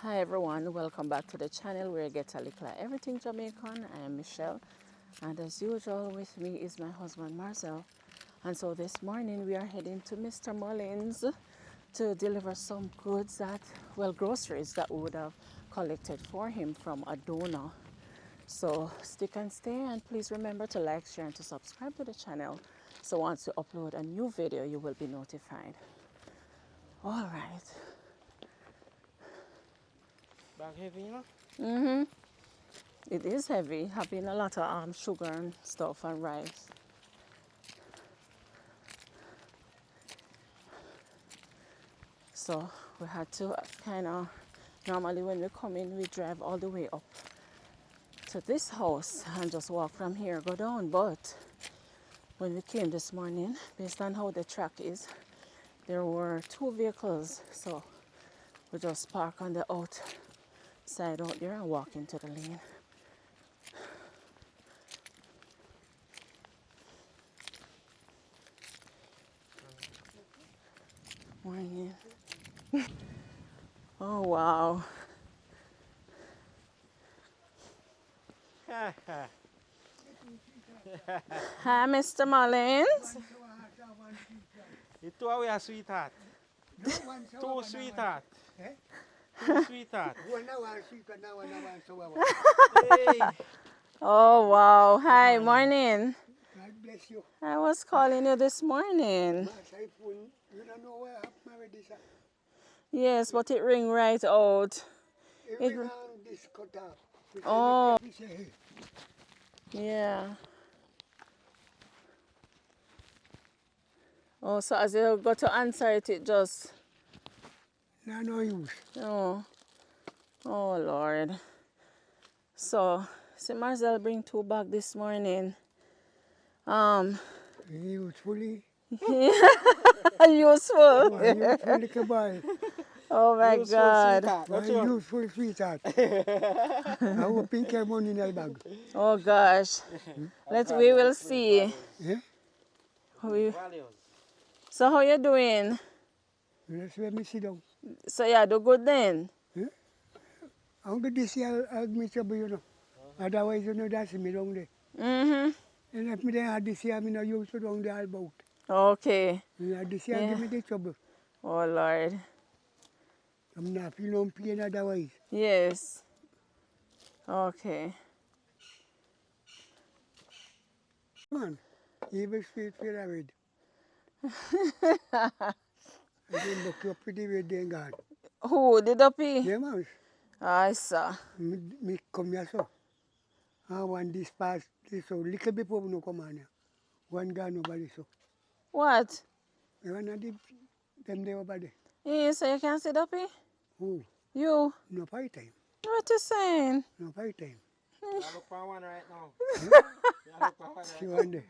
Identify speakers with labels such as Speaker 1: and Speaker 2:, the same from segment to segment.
Speaker 1: Hi everyone, welcome back to the channel where I get a little everything Jamaican. I am Michelle, and as usual with me is my husband Marcel. And so this morning we are heading to Mr. Mullings to deliver some goods groceries that we would have collected for him from a donor. So stick and stay, and please remember to like, share and to subscribe to the channel, so once you upload a new video you will be notified. All right.
Speaker 2: Bag heavy, you know?
Speaker 1: It is heavy, having a lot of sugar and stuff and rice. So we had to normally when we come in, we drive all the way up to this house and just walk from here, go down. But when we came this morning, based on how the track is, there were two vehicles. So we just park on the outside out there and walk into the lane. Morning. Oh wow. Hi, Mr. Mullings.
Speaker 2: You two are a sweetheart. Two sweetheart.
Speaker 3: Eh?
Speaker 2: Two sweetheart. Hey.
Speaker 1: Oh wow. Hi, morning.
Speaker 3: God bless you.
Speaker 1: I was calling you this morning.
Speaker 3: You don't know where I married this.
Speaker 1: Yes, but it ring right out.
Speaker 3: Every man this cut off.
Speaker 1: Oh.
Speaker 3: We say, hey,
Speaker 1: Yeah. Oh, so as you go to answer it, it just...
Speaker 3: no use.
Speaker 1: Oh. Oh, Lord. So, see, Marcel bring 2 bags this morning.
Speaker 3: Usefully.
Speaker 1: Useful.
Speaker 3: Useful little boy.
Speaker 1: Oh, my
Speaker 2: Useful
Speaker 1: God.
Speaker 2: sweetheart. That's all.
Speaker 3: Useful sweetheart. I will pink your money in the bag.
Speaker 1: Oh, gosh. We will see.
Speaker 3: Yeah?
Speaker 2: Values.
Speaker 1: So, how you doing?
Speaker 3: That's where me sit down.
Speaker 1: So, yeah, do good then?
Speaker 3: I'm going to see I'll meet you, you know. Otherwise, you know, that's me down there.
Speaker 1: Mm-hmm.
Speaker 3: And if me don't have this year, I'm not used to down there all about.
Speaker 1: Okay.
Speaker 3: This year,
Speaker 1: Yeah.
Speaker 3: give me the trouble.
Speaker 1: Oh, Lord.
Speaker 3: I'm not feeling no pain otherwise.
Speaker 1: Yes. Okay.
Speaker 3: Man, even straight for the red. I didn't look up pretty red then God.
Speaker 1: Who? The duppy?
Speaker 3: Yeah, man.
Speaker 1: I saw.
Speaker 3: Me come here so. I want this pass, this so little before we no come on here. One guy nobody so.
Speaker 1: What?
Speaker 3: I want to them there over there.
Speaker 1: Yeah, so you can't see duppy?
Speaker 3: Who?
Speaker 1: You?
Speaker 3: No fight time.
Speaker 1: What you saying?
Speaker 3: No fight time.
Speaker 2: I look for one right now. I look for one
Speaker 3: She
Speaker 2: right
Speaker 3: one there.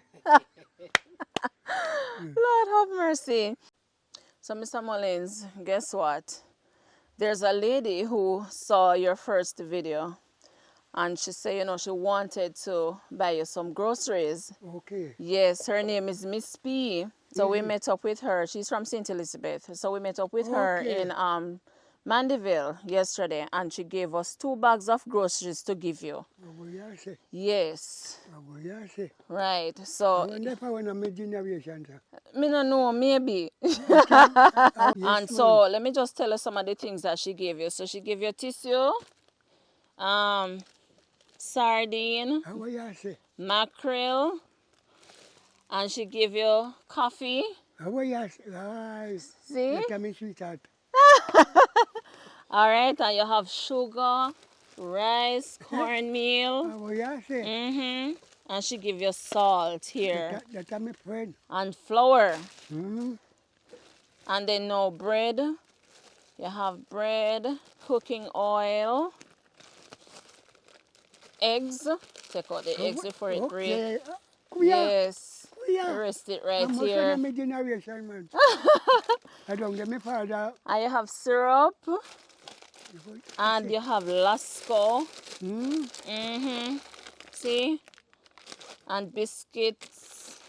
Speaker 1: Lord have mercy. So, Mr. Mullings, guess what? There's a lady who saw your first video, and she said, she wanted to buy you some groceries.
Speaker 3: Okay.
Speaker 1: Yes, her name is Miss P. So we met up with her. She's from St. Elizabeth. So we met up with her
Speaker 3: Okay.
Speaker 1: in Mandeville yesterday, and she gave us 2 bags of groceries to give you. Yes. Right.
Speaker 3: I
Speaker 1: So,
Speaker 3: wonder if I want to make generation, sir.
Speaker 1: me no know, maybe. And so, let me just tell you some of the things that she gave you. So she gave you tissue, sardine,
Speaker 3: How you say?
Speaker 1: mackerel, and she gave you coffee.
Speaker 3: How you say?
Speaker 1: See?
Speaker 3: Let me sweetheart.
Speaker 1: All right, and you have sugar, rice, cornmeal.
Speaker 3: How you say?
Speaker 1: And she give you salt here
Speaker 3: That's my friend.
Speaker 1: and flour.
Speaker 3: Hmm.
Speaker 1: And then no bread. You have bread, cooking oil, eggs. Take out the eggs before it breaks. Yes. Rest it right here.
Speaker 3: I'm a generation, man. I don't get my father.
Speaker 1: And you have syrup. And you have Lasco. See? And biscuits.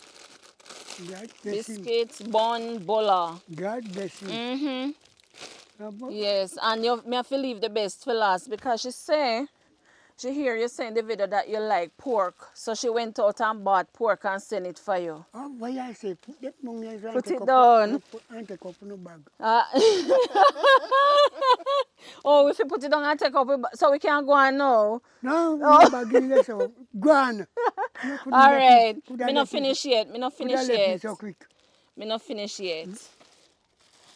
Speaker 3: God bless him.
Speaker 1: Biscuits, bun, bola.
Speaker 3: God bless him.
Speaker 1: Yes, and you me have to leave the best for last because she hear you say in the video that you like pork. So she went out and bought pork and sent it for you.
Speaker 3: Oh, why I say put that money and
Speaker 1: Put
Speaker 3: take
Speaker 1: it
Speaker 3: up
Speaker 1: down.
Speaker 3: and take up no bag.
Speaker 1: Oh, if you put it down and take up, so we can go on now.
Speaker 3: No,
Speaker 1: Oh.
Speaker 3: no bag in there, so go on. No,
Speaker 1: All right.
Speaker 3: could
Speaker 1: Me
Speaker 3: have
Speaker 1: not
Speaker 3: left it,
Speaker 1: finish yet. Me not
Speaker 3: could have
Speaker 1: finish
Speaker 3: left it
Speaker 1: yet.
Speaker 3: so quick.
Speaker 1: Me not finish yet.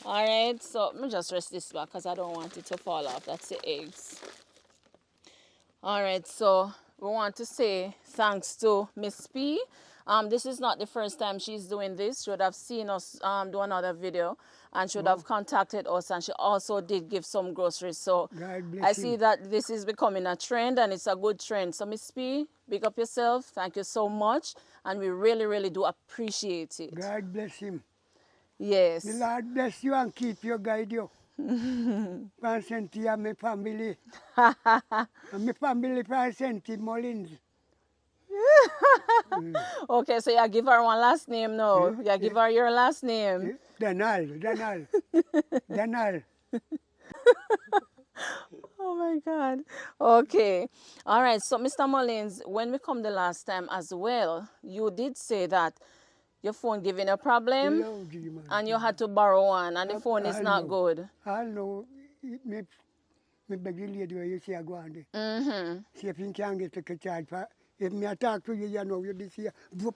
Speaker 1: All right. So me just rest this back because I don't want it to fall off. That's the eggs. All right, so we want to say thanks to Miss P. This is not the first time she's doing this. She would have seen us do another video and she would have contacted us, and she also did give some groceries. So
Speaker 3: God bless
Speaker 1: I see
Speaker 3: him.
Speaker 1: that this is becoming a trend and it's a good trend. So Miss P, big up yourself. Thank you so much. And we really, really do appreciate it.
Speaker 3: God bless him.
Speaker 1: Yes.
Speaker 3: The Lord bless you and keep you, guide you. Present and my family. And my family present in Mullings.
Speaker 1: Okay, so you give her one last name now. You give her your last name.
Speaker 3: Danal.
Speaker 1: Oh my God. Okay. All right. So, Mr. Mullins, when we come the last time as well, you did say that your phone giving a problem
Speaker 3: Hello, G-man.
Speaker 1: and you had to borrow one and the phone is
Speaker 3: I'll
Speaker 1: not
Speaker 3: know.
Speaker 1: good.
Speaker 3: I'll know. Me beg the lady where you see I go on there.
Speaker 1: Mm-hmm.
Speaker 3: See if you can get a charge for. If me I talk to you, you know you this year. Whoop.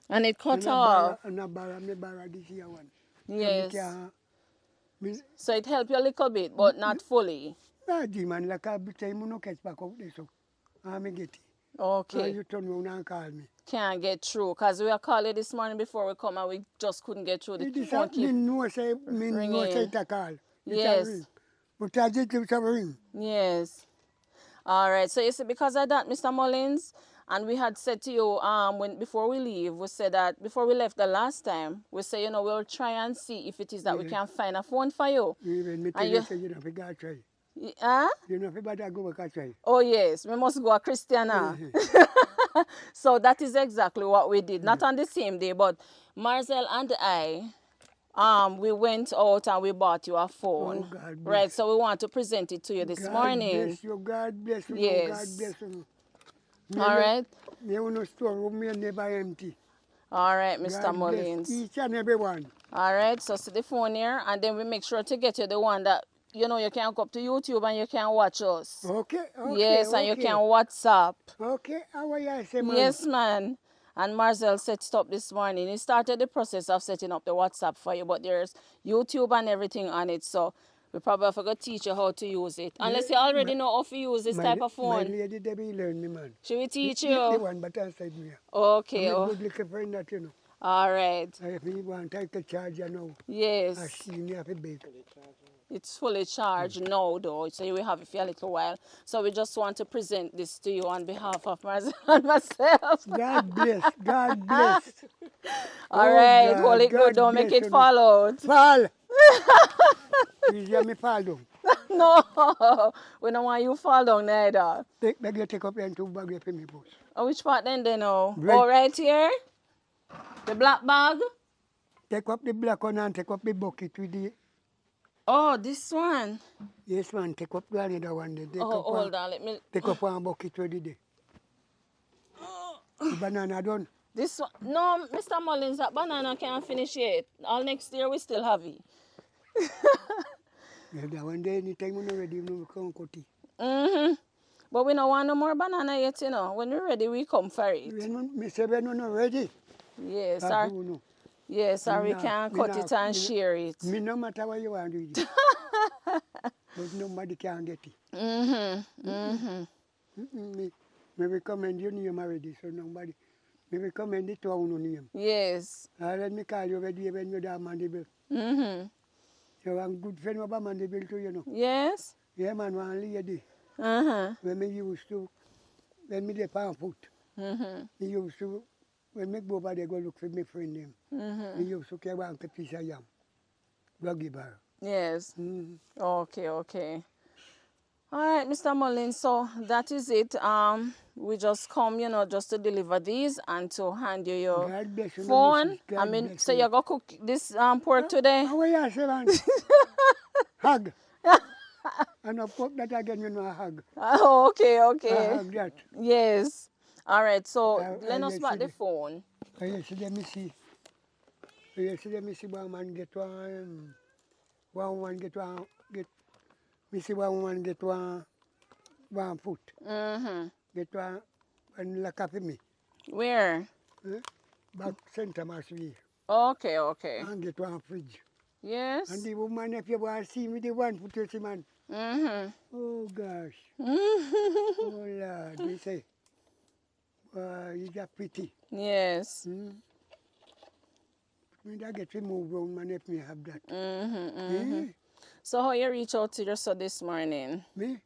Speaker 1: And it cut
Speaker 3: And
Speaker 1: off.
Speaker 3: I borrow this year one.
Speaker 1: Yes.
Speaker 3: Me,
Speaker 1: So it helped you a little bit, but not fully.
Speaker 3: nah, G-man, like a bit time, no catch back out there, so I get it.
Speaker 1: Okay.
Speaker 3: You turn around and call me.
Speaker 1: Can't get through because we were calling this morning before we come and we just couldn't get through. The
Speaker 3: This
Speaker 1: phone keep
Speaker 3: me know say
Speaker 1: ringing.
Speaker 3: it a call. It a
Speaker 1: Yes.
Speaker 3: ring. But I did it a ring.
Speaker 1: Yes. All right. So you see, because of that, Mr. Mullins, and we had said to you when before we leave, we said that before we left the last time, we say, you know, we'll try and see if it is that we can find a phone for you.
Speaker 3: Even me tell
Speaker 1: And
Speaker 3: you say you don't forget to try.
Speaker 1: Huh?
Speaker 3: You don't forget to go back and try.
Speaker 1: Oh yes, we must go a Christiana. So that is exactly what we did. Not on the same day, but Marcel and I, we went out and we bought you a phone.
Speaker 3: Oh, God bless.
Speaker 1: Right, so we want to present it to you this morning.
Speaker 3: God bless you. God bless you.
Speaker 1: Yes.
Speaker 3: God bless you.
Speaker 1: All right.
Speaker 3: You know storeroom me never empty.
Speaker 1: All right, Mr.
Speaker 3: God
Speaker 1: Mullins.
Speaker 3: bless each and every one.
Speaker 1: All right, so see the phone here, and then we make sure to get you the one that, you know, you can go up to YouTube and you can watch us.
Speaker 3: Okay.
Speaker 1: Yes, and you can WhatsApp.
Speaker 3: Okay, how are you, say, man?
Speaker 1: Yes, man. And Marcel set it up this morning. He started the process of setting up the WhatsApp for you, but there's YouTube and everything on it, so we probably forgot to teach you how to use it. Unless you already know how to use this type of
Speaker 3: My
Speaker 1: phone.
Speaker 3: lady, they be learn me, man.
Speaker 1: Should we teach
Speaker 3: The
Speaker 1: you?
Speaker 3: one, but I said me.
Speaker 1: Okay.
Speaker 3: I'm a good little friend that, you know.
Speaker 1: All right.
Speaker 3: If you want to take a charge, you know. I
Speaker 1: Yes.
Speaker 3: see you have a bake.
Speaker 1: It's fully charged now, though, so you will have it for a little while. So we just want to present this to you on behalf of Marcel and myself.
Speaker 3: God bless. God bless.
Speaker 1: All right,
Speaker 3: God,
Speaker 1: hold it
Speaker 3: God
Speaker 1: good. Don't make
Speaker 3: bless
Speaker 1: it
Speaker 3: you.
Speaker 1: fall out.
Speaker 3: Fall. Please hear me fall down.
Speaker 1: No, we don't want you fall down neither.
Speaker 3: Beg you take up them two bags for me, boss.
Speaker 1: Oh, which part then they know?
Speaker 3: Right.
Speaker 1: Oh, right here? The black bag?
Speaker 3: Take up the black one and take up the bucket with the...
Speaker 1: Oh, this one.
Speaker 3: Yes, man, take up the other one. Then take
Speaker 1: Oh,
Speaker 3: up
Speaker 1: hold
Speaker 3: one,
Speaker 1: on, let me...
Speaker 3: take up one bucket with the... The banana done.
Speaker 1: This one. No, Mr. Mullins, that banana can't finish yet. All next year we still have it.
Speaker 3: Yeah, that one day, anytime when you're ready, we come cut it.
Speaker 1: Mm-hmm. But we don't want no more banana yet, you know. When we're ready, we come for it.
Speaker 3: Me say when you're not ready,
Speaker 1: Yes,
Speaker 3: I
Speaker 1: sir.
Speaker 3: do know.
Speaker 1: Yes, or we
Speaker 3: nah,
Speaker 1: can
Speaker 3: me
Speaker 1: cut
Speaker 3: nah,
Speaker 1: it and
Speaker 3: me nah.
Speaker 1: share it.
Speaker 3: Me no matter what you want to do. But nobody can get it. Me recommend your name already, so nobody. Me recommend it to our name.
Speaker 1: Yes.
Speaker 3: Let me call you ready when you're down Mandeville. You're a good friend of Mandeville too, you know.
Speaker 1: Yes.
Speaker 3: Yeah, man, one lady.
Speaker 1: Uh-huh.
Speaker 3: When me used to, when me dey on foot, me used to, when me go over there go look for my friend them, me used to carry one piece of yam, go give her.
Speaker 1: Yes. Okay, okay. All right, Mr. Mullins, so that is it. We just come, you know, just to deliver these and to hand you your
Speaker 3: God bless you, no
Speaker 1: phone.
Speaker 3: missus. God
Speaker 1: I mean,
Speaker 3: bless
Speaker 1: so
Speaker 3: you.
Speaker 1: you're going to cook this pork today?
Speaker 3: How are you, say, man? Hug. And of course that again, you know, I hug.
Speaker 1: Oh, okay,
Speaker 3: I
Speaker 1: okay.
Speaker 3: hug that.
Speaker 1: Yes. All right, so
Speaker 3: I
Speaker 1: lend us back the
Speaker 3: yesterday,
Speaker 1: phone.
Speaker 3: yesterday me see, yesterday me see one man get one woman get me see one woman get one foot,
Speaker 1: Mm-hmm.
Speaker 3: get one like for me,
Speaker 1: Where?
Speaker 3: eh? Back St. Thomas Way,
Speaker 1: Okay, okay.
Speaker 3: and get one fridge. And
Speaker 1: Yes.
Speaker 3: the woman, if you want to see me, the one foot, you see, man.
Speaker 1: Mm-hmm.
Speaker 3: Oh gosh, oh Lord, we say, he's a pity.
Speaker 1: Yes.
Speaker 3: Me that get to move round, man, if me have that.
Speaker 1: Mm-hmm, mm-hmm.
Speaker 3: Eh?
Speaker 1: So how you reach out to your son this morning?
Speaker 3: Me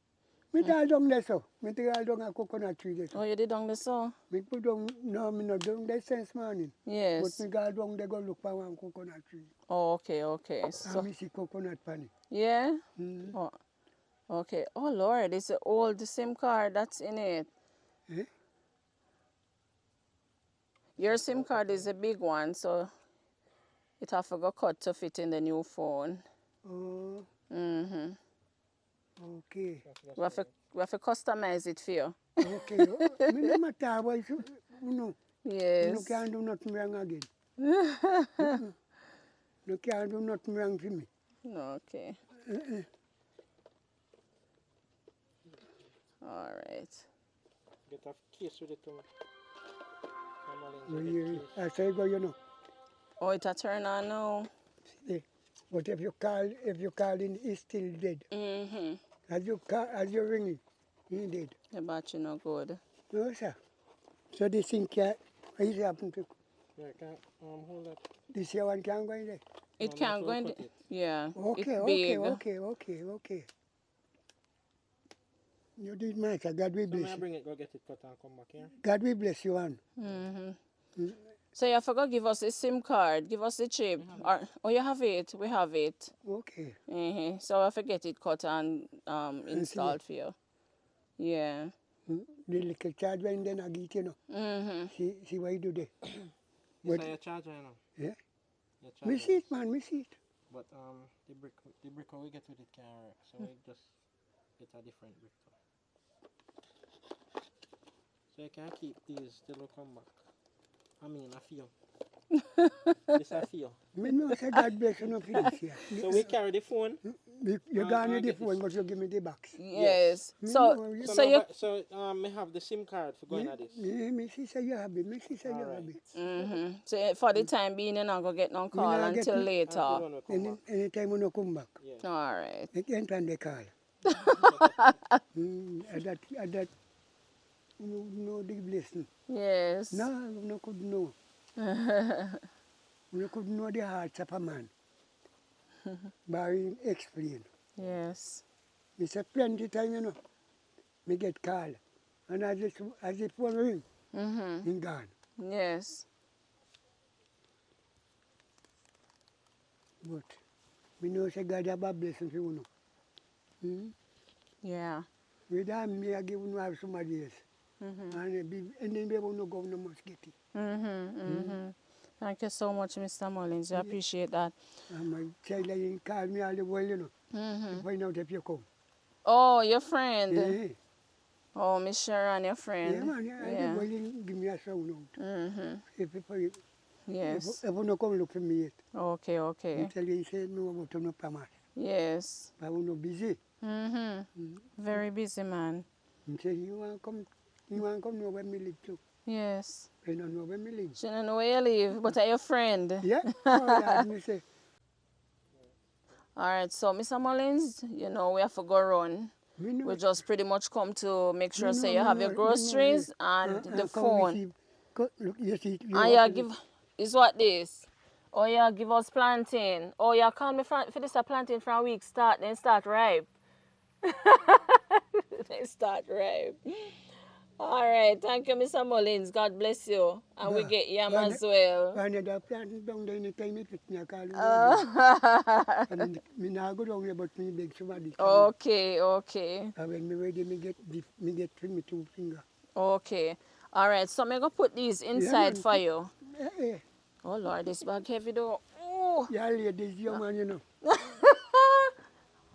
Speaker 3: all down there so. Me take all down a coconut tree there so.
Speaker 1: Oh, you did on the saw?
Speaker 3: Me put down, no, me not down there since morning. But
Speaker 1: Yes.
Speaker 3: me go down there go look for one coconut tree.
Speaker 1: Oh, okay, okay.
Speaker 3: And
Speaker 1: So,
Speaker 3: me see coconut pan it.
Speaker 1: yeah?
Speaker 3: Mm.
Speaker 1: Oh, okay. Oh, Lord, it's an old SIM card that's in it.
Speaker 3: Eh?
Speaker 1: Your SIM card is a big one, so it have to go cut to fit in the new phone.
Speaker 3: Oh,
Speaker 1: Mm-hmm.
Speaker 3: okay.
Speaker 1: We have to customize it for you.
Speaker 3: Okay. Oh, me no matter what you know. You
Speaker 1: Yes.
Speaker 3: can't do nothing wrong again. You can't do nothing wrong for me.
Speaker 1: Okay. All right.
Speaker 2: Get a case with it to me.
Speaker 3: I say go, you know.
Speaker 1: Oh, it a turn on now.
Speaker 3: See, but if you call in, he's still dead.
Speaker 1: Mm-hmm.
Speaker 3: As you ring him, he dead.
Speaker 1: The battery not good.
Speaker 3: No, sir. So this thing can't, what is happening to,
Speaker 2: Yeah, I can't hold that.
Speaker 3: this here one can't go in there?
Speaker 1: It
Speaker 2: No,
Speaker 1: can't
Speaker 2: me
Speaker 1: go
Speaker 2: have
Speaker 1: in.
Speaker 2: to cut it.
Speaker 1: Yeah.
Speaker 3: Okay,
Speaker 1: It's
Speaker 3: okay,
Speaker 1: big.
Speaker 3: okay. You did matter. God will
Speaker 2: So may
Speaker 3: bless
Speaker 2: I
Speaker 3: you.
Speaker 2: bring it, go get it cut and come back here?
Speaker 3: God will bless you, Ann.
Speaker 1: Mm-hmm. So you forgot give us a SIM card. Give us the chip. Oh, you have it. We have it.
Speaker 3: Okay.
Speaker 1: Mm-hmm. So I forget it cut and
Speaker 3: And see,
Speaker 1: installed for you. Yeah.
Speaker 3: the little charge when then I get, you know.
Speaker 1: Mm-hmm.
Speaker 3: See what you do there.
Speaker 2: This
Speaker 3: But,
Speaker 2: is your charger, you know.
Speaker 3: yeah.
Speaker 2: Your charger.
Speaker 3: Me see it, man, me see it.
Speaker 2: But the brick how we get with it can't work. So we just get a different brick. So you can keep these till we come back. I mean, I feel. This I feel.
Speaker 3: Me know say God bless you, no for this here.
Speaker 2: So we carry the phone.
Speaker 3: You gone with the
Speaker 2: get this.
Speaker 3: phone, but you give me the box.
Speaker 1: Yes.
Speaker 3: Me
Speaker 1: So
Speaker 3: know, you-
Speaker 2: So,
Speaker 1: so
Speaker 2: now,
Speaker 1: you.
Speaker 2: me have the SIM card for going at this.
Speaker 3: Me see say you have it. Me see say you
Speaker 2: Alright.
Speaker 3: have it.
Speaker 1: Mm-hmm. So for the time being, you're not gonna get no call
Speaker 3: not get
Speaker 1: until
Speaker 3: n-
Speaker 1: later.
Speaker 2: Until when we come back.
Speaker 3: Anytime when you come back,
Speaker 2: Yeah.
Speaker 1: All right.
Speaker 3: you can't and they call. At that, you know the blessing.
Speaker 1: Yes.
Speaker 3: No, you could know. You could know the hearts of a man. By him explain.
Speaker 1: Yes.
Speaker 3: Me say plenty time, you know. Me get call. And as the phone ring,
Speaker 1: Mm-hmm.
Speaker 3: he gone.
Speaker 1: Yes.
Speaker 3: But me know say God have a blessing for you.
Speaker 1: Yeah.
Speaker 3: Without me, I give you have somebody else. And then they won't go, no must get it.
Speaker 1: Mm-hmm. Mm-hmm. Thank you so much, Mr. Mullins. I appreciate that.
Speaker 3: And my child like call me all the while, you know,
Speaker 1: Mm-hmm.
Speaker 3: to find out if you come.
Speaker 1: Oh, your friend.
Speaker 3: Yeah,
Speaker 1: Oh, Miss Sharon, your friend.
Speaker 3: yeah man, I
Speaker 1: Yeah.
Speaker 3: will give me a sound out.
Speaker 1: Mm-hmm.
Speaker 3: If
Speaker 1: Yes.
Speaker 3: you no come look for me yet,
Speaker 1: Okay,
Speaker 3: I
Speaker 1: okay.
Speaker 3: tell you, he say, no, but I'm not promise.
Speaker 1: Yes.
Speaker 3: I will not busy.
Speaker 1: Mm-hmm. Very busy man.
Speaker 3: He say, you want to come know where me live too.
Speaker 1: Yes.
Speaker 3: I don't know where me live.
Speaker 1: She don't know where you live, but are your friend.
Speaker 3: Yeah, oh, Lord, me say,
Speaker 1: All right, so Mr. Mullins, you know we have to go run.
Speaker 3: me know.
Speaker 1: We just pretty much come to make sure
Speaker 3: Me
Speaker 1: say
Speaker 3: know,
Speaker 1: you
Speaker 3: me
Speaker 1: have
Speaker 3: know,
Speaker 1: your
Speaker 3: me know,
Speaker 1: groceries
Speaker 3: yeah.
Speaker 1: and the
Speaker 3: come
Speaker 1: phone.
Speaker 3: receive. Look, you see, you
Speaker 1: And
Speaker 3: walk
Speaker 1: yeah,
Speaker 3: in
Speaker 1: give is what this. Oh yeah, give us plantain. Oh yeah, call me for this a plantain from a week start, then start ripe. Then start ripe. All right, thank you, Mr. Mullins. God bless you. And we
Speaker 3: Bah,
Speaker 1: get yam
Speaker 3: bah,
Speaker 1: as well.
Speaker 3: When you plant down there anytime you pick me a call, and me now go down there, but me beg somebody call.
Speaker 1: Okay, okay,
Speaker 3: And when me ready, me get me 2 finger.
Speaker 1: okay. All right, so I'm going to put these
Speaker 3: Yeah,
Speaker 1: inside
Speaker 3: man.
Speaker 1: for you.
Speaker 3: Eh.
Speaker 1: Oh, Lord, this bag heavy though. Oh.
Speaker 3: Yeah, ladies, young man, you know.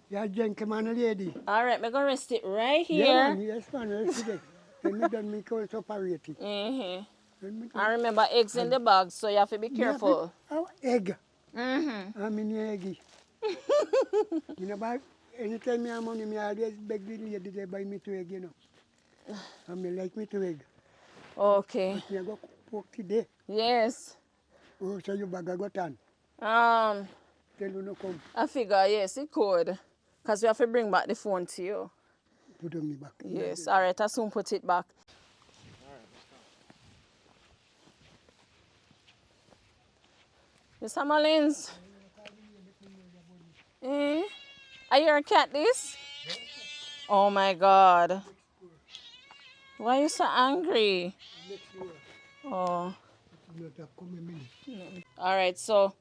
Speaker 3: Yeah, gentleman lady.
Speaker 1: All right, I'm going to rest it right
Speaker 3: Yeah, man,
Speaker 1: here.
Speaker 3: yes, man, rest it. When me done, me go separate it.
Speaker 1: Mm-hmm.
Speaker 3: When me
Speaker 1: I
Speaker 3: done,
Speaker 1: remember eggs in the bag, so you have to be
Speaker 3: me have it.
Speaker 1: careful.
Speaker 3: Oh, egg.
Speaker 1: Mm-hmm.
Speaker 3: I'm in eggy. You know, but anytime me have money, me always beg the lady to buy me 2 egg, you know. And me like me 2 egg.
Speaker 1: Okay.
Speaker 3: But me go cook today.
Speaker 1: Yes.
Speaker 3: Oh, so you bag a got on.
Speaker 1: Um,
Speaker 3: Tell you no come.
Speaker 1: I figure, yes, it could. Because we have to bring back the phone to you.
Speaker 3: Put on me back.
Speaker 1: Yes. All right, I soon put it back. Mr. Mullins. Eh? Are you a cat this? Oh my God. Why are you so angry?
Speaker 3: Next year,
Speaker 1: Oh.
Speaker 3: not a come minute.
Speaker 1: All right, so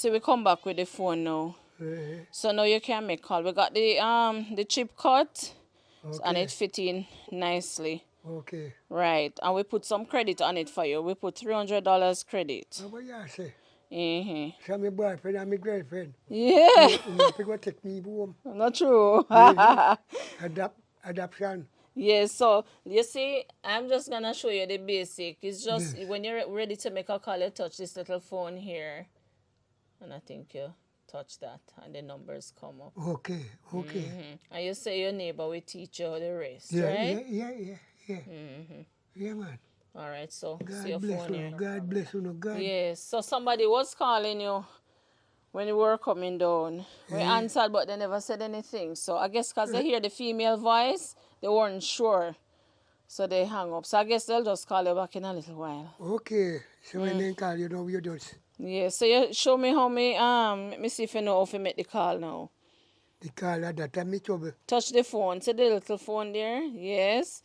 Speaker 1: we come back with the phone now. So now you can make call. We got the chip cut and it
Speaker 3: Okay,
Speaker 1: fit in nicely.
Speaker 3: okay.
Speaker 1: Right. And we put some credit on it for you. We put $300 credit.
Speaker 3: Now what you say?
Speaker 1: Mm-hmm.
Speaker 3: So my boyfriend and my girlfriend.
Speaker 1: Yeah.
Speaker 3: You have to go take me home.
Speaker 1: Not true.
Speaker 3: Adoption.
Speaker 1: Yes, so you see, I'm just gonna show you the basic. It's just
Speaker 3: Yes.
Speaker 1: when you're ready to make a call, you touch this little phone here. And I think you touch that and the numbers come up.
Speaker 3: Okay, okay.
Speaker 1: Mm-hmm. And you say your neighbor will teach you the rest,
Speaker 3: Yeah,
Speaker 1: right?
Speaker 3: yeah.
Speaker 1: Mm-hmm.
Speaker 3: Yeah, man.
Speaker 1: All right, so see your
Speaker 3: God bless
Speaker 1: phone
Speaker 3: you.
Speaker 1: here.
Speaker 3: God bless you. God.
Speaker 1: Yes, so somebody was calling you when you were coming down. We answered, but they never said anything. So I guess because they hear the female voice, they weren't sure. So they hung up. So I guess they'll just call you back in a little while.
Speaker 3: Okay. So when they call you know you just
Speaker 1: Yeah, so you show me how me let me see if you know how to make the call now.
Speaker 3: the call at that time me trouble.
Speaker 1: Touch the phone. See the little phone there? Yes.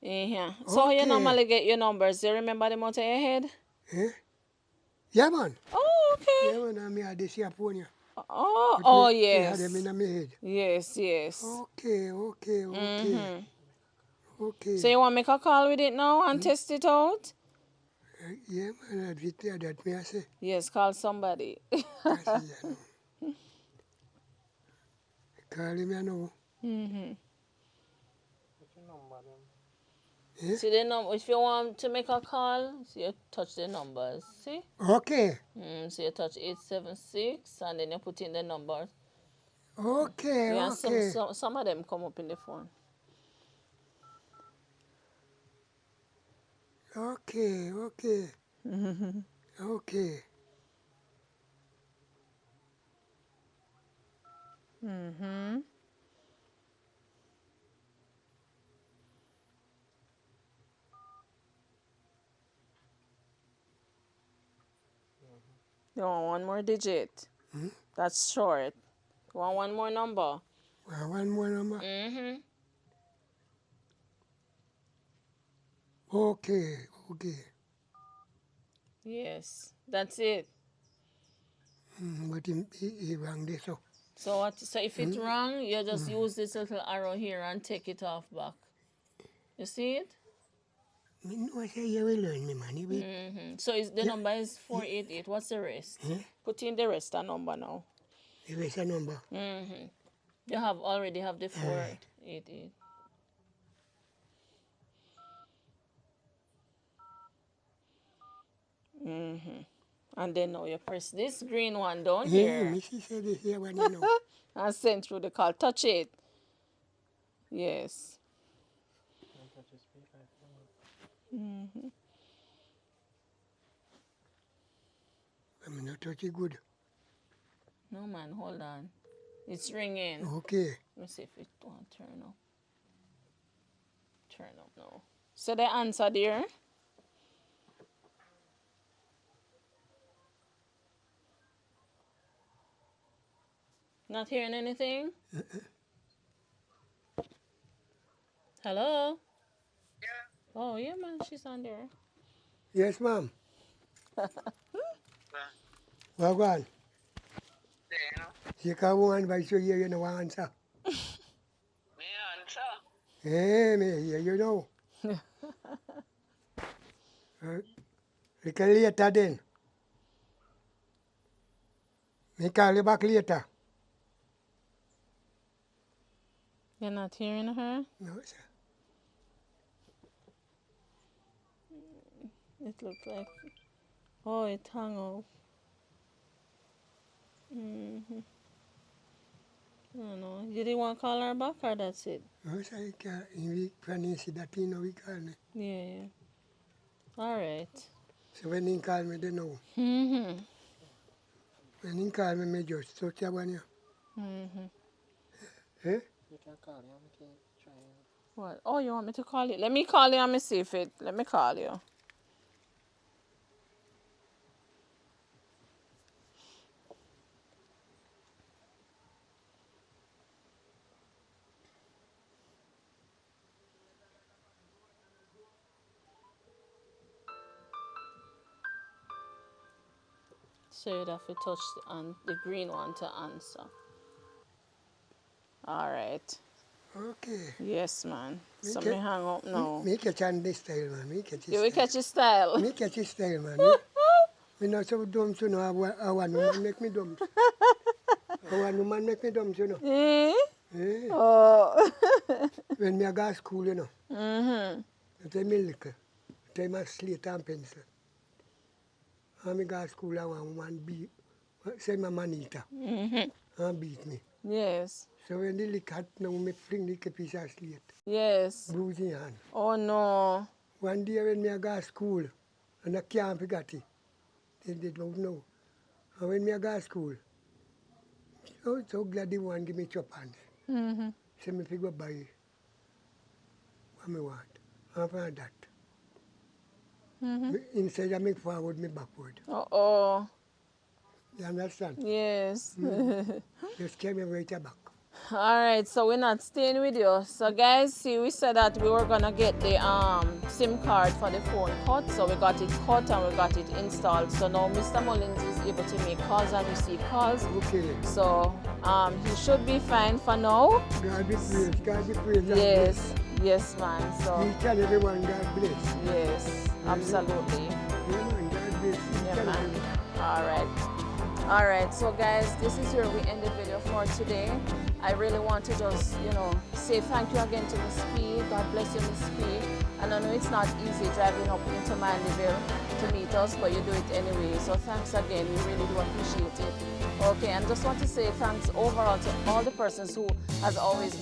Speaker 1: Yeah. So how you
Speaker 3: Okay.
Speaker 1: normally get your numbers? You remember them out of your head?
Speaker 3: Eh? Yeah, man.
Speaker 1: Oh,
Speaker 3: Yeah,
Speaker 1: okay.
Speaker 3: man. I had this here phone here. But
Speaker 1: Oh,
Speaker 3: me had them
Speaker 1: yes.
Speaker 3: in my head.
Speaker 1: Yes, yes.
Speaker 3: Okay.
Speaker 1: Mm-hmm.
Speaker 3: Okay.
Speaker 1: So you want to make a call with it now and test it out?
Speaker 3: Yeah, man. I'd fit there that me I say.
Speaker 1: Yes, call somebody.
Speaker 3: I say, you know. Call him, you know.
Speaker 1: Mm-hmm.
Speaker 2: What's your number then?
Speaker 3: Eh?
Speaker 1: See the number. If you want to make a call, so you touch the numbers. See?
Speaker 3: Okay.
Speaker 1: So you touch 876 and then you put in the number.
Speaker 3: Okay.
Speaker 1: Yeah,
Speaker 3: Okay.
Speaker 1: some of them come up in the phone.
Speaker 3: Okay. Okay. Okay.
Speaker 1: Mm-hmm. You want one more digit? That's short. You want one more number?
Speaker 3: Well, one more number.
Speaker 1: Mm-hmm.
Speaker 3: Okay. Okay.
Speaker 1: Yes, that's it.
Speaker 3: But he rang this up.
Speaker 1: So what? So if it's wrong, you just use this little arrow here and take it off back. You see it?
Speaker 3: Me know I say you will learn me, man. You will.
Speaker 1: So the number is 488. What's the rest? Put in the rest of number now.
Speaker 3: You will say number.
Speaker 1: You already have the 488. And then now you press this green one down
Speaker 3: Yeah,
Speaker 1: here
Speaker 3: me see say this here one, you know.
Speaker 1: and send through the call. Touch it. Yes.
Speaker 2: Don't touch the speaker if you want.
Speaker 3: I mean, not touch it good.
Speaker 1: No man, hold on. It's ringing.
Speaker 3: Okay.
Speaker 1: Let me see if it won't turn up. Turn up now. So the answer there. Not hearing anything? Hello? Oh, yeah, man, she's on there.
Speaker 3: Yes, ma'am. Well, go on. You can't one by so you know answer.
Speaker 4: Me answer.
Speaker 3: Hey, me here, you know. Little later then. Me call you back later.
Speaker 1: You're not hearing her?
Speaker 3: No, sir.
Speaker 1: It looks like, oh, it hung up. Mm-hmm. I don't know. You didn't want to call her back or that's it?
Speaker 3: No, sir, he can't. He can't see that he know he call me.
Speaker 1: Yeah. All right.
Speaker 3: So when he call me, they know.
Speaker 1: Mm-hmm.
Speaker 3: When he call me, I just touch that one, yeah.
Speaker 1: Mm-hmm.
Speaker 3: Eh?
Speaker 2: You can call him, you can try him.
Speaker 1: What? Oh, you want me to call you? Let me call you and me see if it. Let me call you. So you'd have to touch the green one to answer. All right.
Speaker 3: Okay.
Speaker 1: Yes, man.
Speaker 3: Me
Speaker 1: So
Speaker 3: get-
Speaker 1: me hang up now.
Speaker 3: Me catch on this style, man. Me catch
Speaker 1: You
Speaker 3: his
Speaker 1: will
Speaker 3: style.
Speaker 1: catch your style.
Speaker 3: Me catch his style, man. Me not so dumb, so no. I want woman make me dumb. I want woman make me dumb, so no.
Speaker 1: Eh?
Speaker 3: Eh?
Speaker 1: Oh.
Speaker 3: When me go to school, you know.
Speaker 1: Mm-hmm.
Speaker 3: I tell me Likkle. I tell my slate and pencil. And me go to school, I want woman beat. Say my man eater.
Speaker 1: Mm-hmm.
Speaker 3: And beat me.
Speaker 1: Yes.
Speaker 3: So when the lick hot now, me fling the piece of slate.
Speaker 1: Yes.
Speaker 3: Bruise in hand.
Speaker 1: Oh, no.
Speaker 3: One day when me go to school, and I can't forget it. They don't know. And when me go to school, so glad the one give me chop hands.
Speaker 1: Mm-hmm.
Speaker 3: Say me fi go buy what me want. After that.
Speaker 1: Mm-hmm.
Speaker 3: Instead I make forward, me backward.
Speaker 1: Uh-oh.
Speaker 3: You understand?
Speaker 1: Yes.
Speaker 3: Just carry me right back.
Speaker 1: All right, so we're not staying with you. So guys, see, we said that we were gonna get the SIM card for the phone cut. So we got it cut and we got it installed. So now Mr. Mullings is able to make calls and receive calls.
Speaker 3: Okay.
Speaker 1: So he should be fine for now.
Speaker 3: God be praised. God be praised. and
Speaker 1: Yes, yes, man.
Speaker 3: blessed.
Speaker 1: So
Speaker 3: Each and everyone, God bless.
Speaker 1: yes, absolutely.
Speaker 3: Yeah, man, God bless. Each
Speaker 1: Yeah,
Speaker 3: and
Speaker 1: man.
Speaker 3: everyone.
Speaker 1: All right, so guys, this is where we end the video for today. I really want to just, say thank you again to Miss P. God bless you, Miss P. And I know it's not easy driving up into Mandeville to meet us, but you do it anyway. So thanks again. We really do appreciate it. Okay, and just want to say thanks overall to all the persons who have always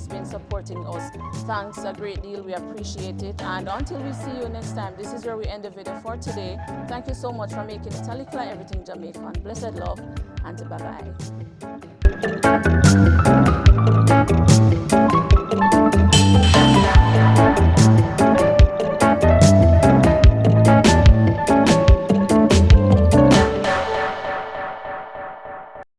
Speaker 1: been supporting us. Thanks a great deal. We appreciate it. And until we see you next time, this is where we end the video for today. Thank you so much for making it Likkle Everyting Jamaican. Blessed love and bye-bye.